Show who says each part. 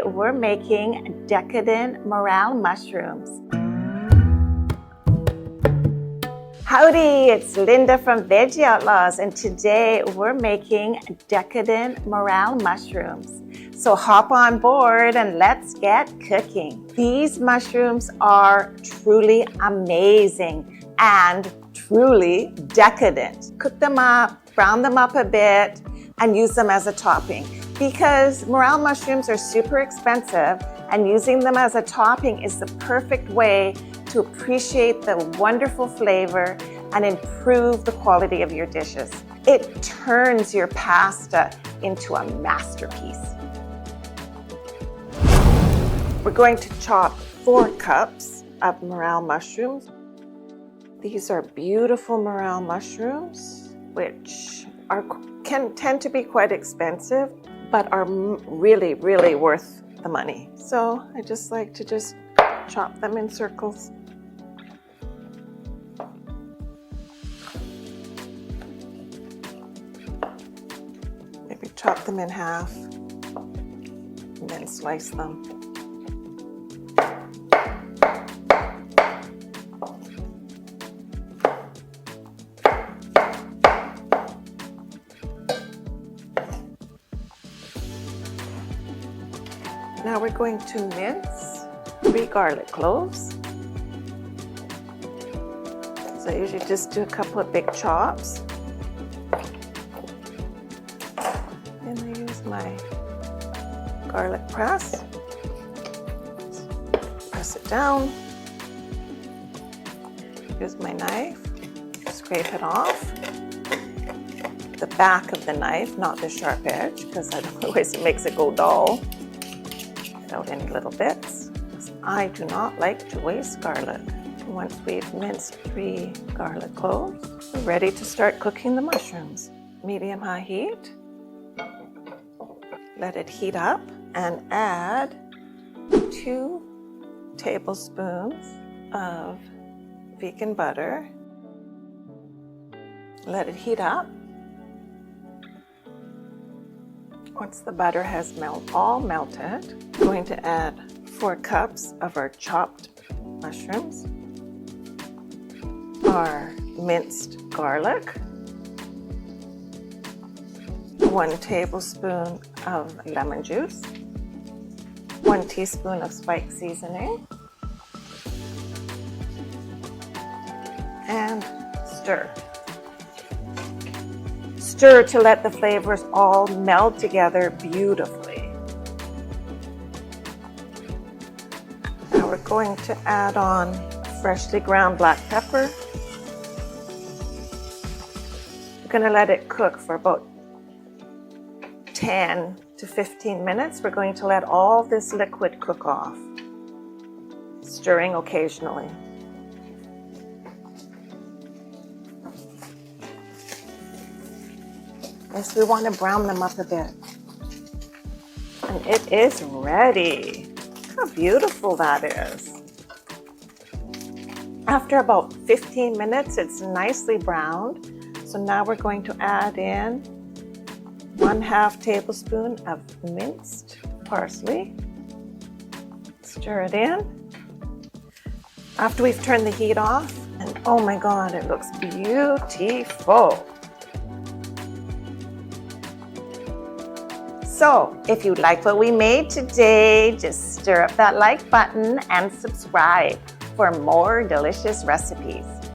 Speaker 1: we're making Decadent Morel Mushrooms. Howdy, it's Linda from Veggie Outlaws, and today we're making Decadent Morel Mushrooms. So hop on board and let's get cooking. These mushrooms are truly amazing and truly decadent. Cook them up, brown them up a bit, and use them as a topping. Because morel mushrooms are super expensive, and using them as a topping is the perfect way to appreciate the wonderful flavor and improve the quality of your dishes. It turns your pasta into a masterpiece. We're going to chop 4 cups of morel mushrooms. These are beautiful morel mushrooms, which can tend to be quite expensive, but are really, really worth the money. So I just like to chop them in circles. Maybe chop them in half and then slice them. Now we're going to mince 3 garlic cloves. So I usually just do a couple of big chops. And I use my garlic press. Press it down. Use my knife. Scrape it off. The back of the knife, not the sharp edge, because otherwise it makes it go dull. Out any little bits. I do not like to waste garlic. Once we've minced 3 garlic cloves, we're ready to start cooking the mushrooms. Medium-high heat. Let it heat up and add 2 tablespoons of vegan butter. Let it heat up. Once the butter has all melted, I'm going to add 4 cups of our chopped mushrooms, our minced garlic, 1 tablespoon of lemon juice, 1 teaspoon of spice seasoning, and stir. Stir to let the flavors all meld together beautifully. Now we're going to add on freshly ground black pepper. We're going to let it cook for about 10 to 15 minutes. We're going to let all this liquid cook off, stirring occasionally. Yes, we want to brown them up a bit. And it is ready. Look how beautiful that is. After about 15 minutes, it's nicely browned. So now we're going to add in 1/2 tablespoon of minced parsley. Stir it in. After we've turned the heat off, and oh my God, it looks beautiful. So, if you like what we made today, just stir up that like button and subscribe for more delicious recipes.